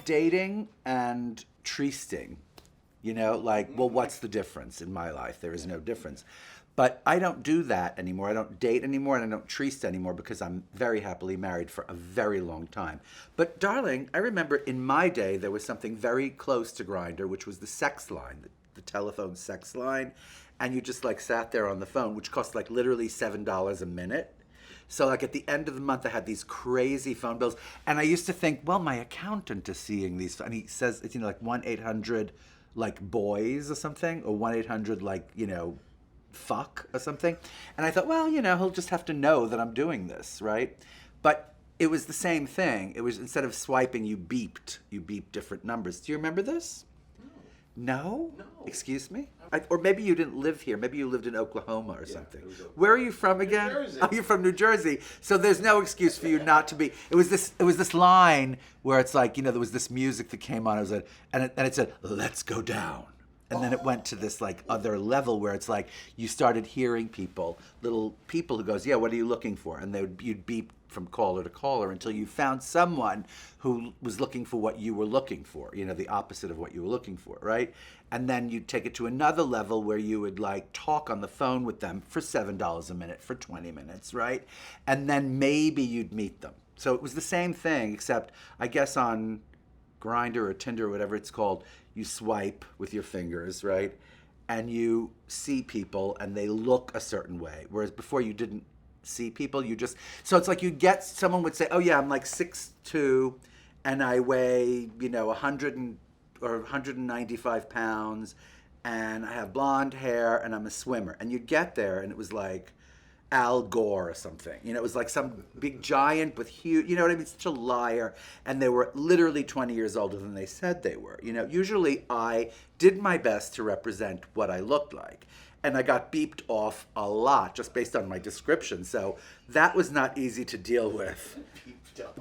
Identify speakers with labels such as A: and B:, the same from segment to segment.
A: dating and treesting, well, what's the difference in my life? There is no difference. But I don't do that anymore. I don't date anymore, and I don't treast anymore because I'm very happily married for a very long time. But darling, I remember in my day there was something very close to Grindr, which was the sex line, the telephone sex line, and you just like sat there on the phone, which cost like literally $7 a minute. So like at the end of the month, I had these crazy phone bills, and I used to think, well, my accountant is seeing these, and he says it's like 1-800 like boys or something, or 1-800 like fuck or something. And I thought, well, he'll just have to know that I'm doing this, right? But it was the same thing. It was, instead of swiping, you beeped different numbers. Do you remember this? No?
B: No.
A: Excuse me? Or maybe you didn't live here. Maybe you lived in Oklahoma or something.
B: Oklahoma.
A: Where are you from again?
B: New Jersey.
A: Oh, you're from New Jersey. So there's no excuse for you not to be. It was this line where it's like, there was this music that came on. And it said, "Let's go down." And then it went to this like other level where it's like you started hearing little people who goes, "Yeah, what are you looking for?" And you'd beep from caller to caller until you found someone who was looking for what you were looking for, the opposite of what you were looking for, right? And then you'd take it to another level where you would like talk on the phone with them for $7 a minute for 20 minutes, right? And then maybe you'd meet them. So it was the same thing, except I guess on Grindr or Tinder or whatever it's called, you swipe with your fingers, right? And you see people and they look a certain way. Whereas before you didn't see people, so it's like someone would say, "Oh yeah, I'm like 6'2", and I weigh, 100 or 195 pounds, and I have blonde hair, and I'm a swimmer." And you'd get there and it was like Al Gore or something. It was like some big giant with huge, you know what I mean? Such a liar. And they were literally 20 years older than they said they were. Usually I did my best to represent what I looked like. And I got beeped off a lot just based on my description. So that was not easy to deal with.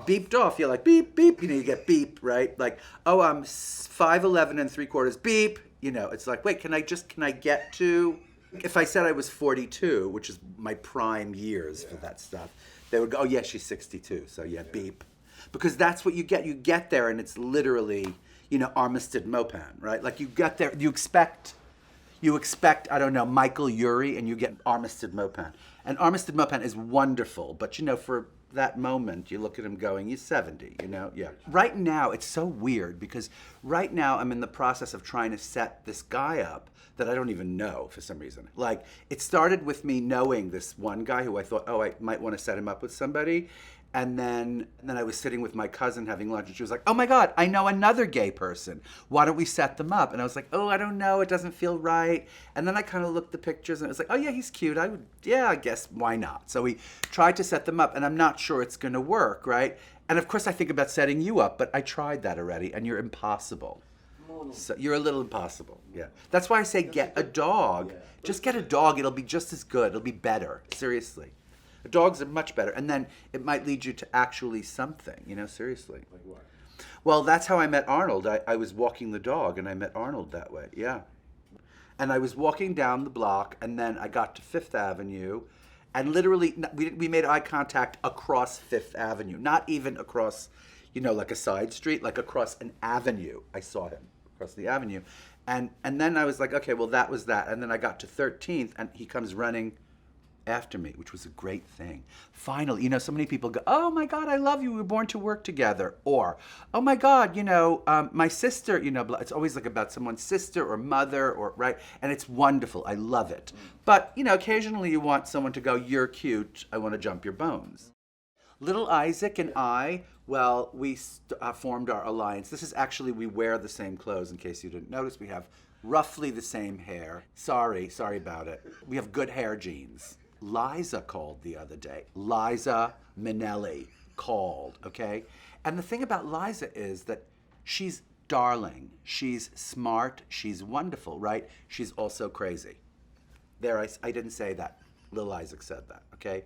A: Beeped off. You're like, beep, beep. You get beep, right? Like, oh, I'm 5'11 and 3/4, beep. It's like, wait, can I get to... If I said I was 42, which is my prime years for that stuff, they would go, "Oh yeah, she's 62, so yeah, beep." Because that's what you get. You get there and it's literally, Armistead Mopan, right? Like you get there, you expect, I don't know, Michael Urie, and you get Armistead Mopan. And Armistead Mopan is wonderful, but for that moment, you look at him going, "He's 70, yeah." Right now, it's so weird because right now I'm in the process of trying to set this guy up that I don't even know for some reason. Like, it started with me knowing this one guy who I thought, oh, I might want to set him up with somebody. And then I was sitting with my cousin having lunch, and she was like, "Oh my God, I know another gay person. Why don't we set them up?" And I was like, "Oh, I don't know. It doesn't feel right." And then I kind of looked at the pictures, and it was like, "Oh yeah, he's cute. I guess, why not?" So we tried to set them up, and I'm not sure it's going to work, right? And of course, I think about setting you up, but I tried that already, and you're impossible. So you're a little impossible, yeah. That's why I say get a dog.
B: Yeah.
A: Just get a dog. It'll be just as good. It'll be better. Seriously. Dogs are much better. And then it might lead you to actually something, seriously.
B: Like what?
A: Well, that's how I met Arnold. I was walking the dog, and I met Arnold that way, yeah. And I was walking down the block, and then I got to Fifth Avenue, and literally we made eye contact across Fifth Avenue. Not even across, like a side street, like across an avenue. I saw him across the avenue. And then I was like, okay, well, that was that. And then I got to 13th, and he comes running after me, which was a great thing. Finally, so many people go, "Oh my God, I love you. We were born to work together." Or, "Oh my God, my sister," it's always like about someone's sister or mother, or right. And it's wonderful. I love it. But, occasionally you want someone to go, "You're cute. I want to jump your bones." Little Isaac and I, well, we formed our alliance. This is actually, we wear the same clothes, in case you didn't notice. We have roughly the same hair. Sorry about it. We have good hair genes. Liza called the other day. Liza Minnelli called, okay? And the thing about Liza is that she's darling. She's smart. She's wonderful, right? She's also crazy. There, I didn't say that. Little Isaac said that, okay?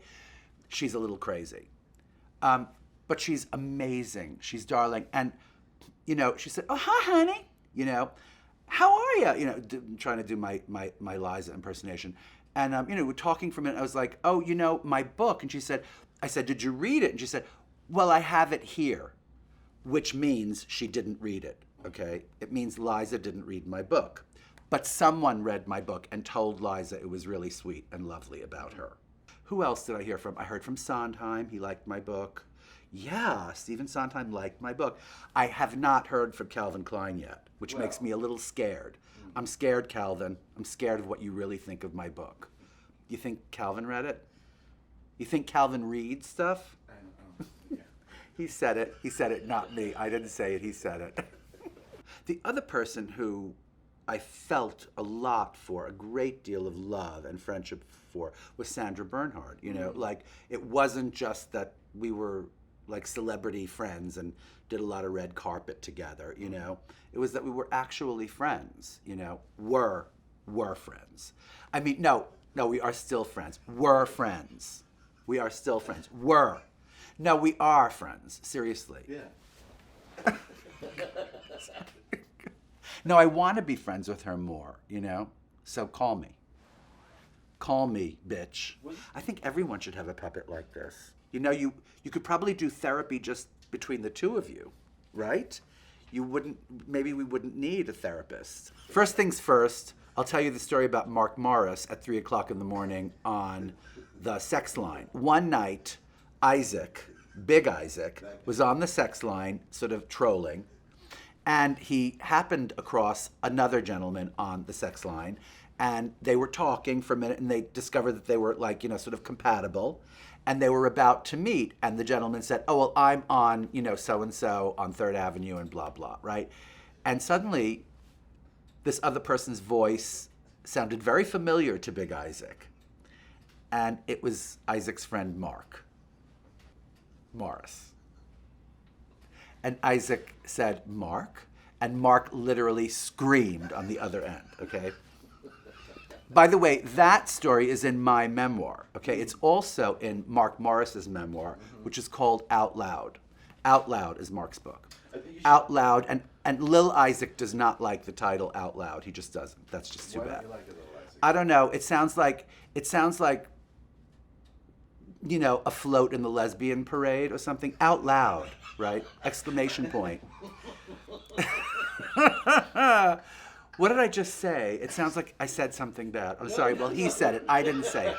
A: She's a little crazy. But she's amazing. She's darling. And, she said, "Oh, hi, honey." "How are you?" Trying to do my Liza impersonation. And, we're talking for a minute. I was like, "Oh, my book." And I said, "Did you read it?" And she said, "Well, I have it here." which means she didn't read it, okay? It means Liza didn't read my book. But someone read my book and told Liza it was really sweet and lovely about her. Who else did I hear from? I heard from Sondheim. He liked my book. Yeah, Stephen Sondheim liked my book. I have not heard from Calvin Klein yet, which makes me a little scared. I'm scared, Calvin. I'm scared of what you really think of my book. You think Calvin read it? You think Calvin reads stuff?
B: Yeah.
A: He said it. He said it, not me. I didn't say it. He said it. The other person who I felt a lot for, a great deal of love and friendship for, was Sandra Bernhard. You know, like, it wasn't just that we were like celebrity friends and did a lot of red carpet together, you know. It was that we were actually friends, you know, were friends. I mean, no, we are still friends. Were friends. We are still friends. Were. No, we are friends, seriously.
B: Yeah.
A: No, I want to be friends with her more, you know? So call me. Call me, bitch. I think everyone should have a puppet like this. You know, you could probably do therapy just between the two of you, right? Maybe we wouldn't need a therapist. First things first, I'll tell you the story about Mark Morris at 3 o'clock in the morning on the sex line. One night, Big Isaac, was on the sex line, sort of trolling, and he happened across another gentleman on the sex line, and they were talking for a minute, and they discovered that they were, like, you know, sort of compatible, and they were about to meet, and the gentleman said, oh, well, I'm on, you know, so-and-so on 3rd Avenue and blah, blah, right? And suddenly, this other person's voice sounded very familiar to Big Isaac, and it was Isaac's friend, Mark Morris. And Isaac said, Mark? And Mark literally screamed on the other end, okay? By the way, that story is in my memoir, okay? It's also in Mark Morris's memoir, which is called Out Loud. Out Loud is Mark's book. Out Loud, and Lil Isaac does not like the title Out Loud. He just doesn't. That's just too
B: Why
A: bad.
B: don't you like it, Lil Isaac?
A: I don't know. It sounds like, you know, a float in the lesbian parade or something. Out loud, right? Exclamation point. What did I just say? It sounds like I said something bad. I'm sorry. Well, he said it. I didn't say it.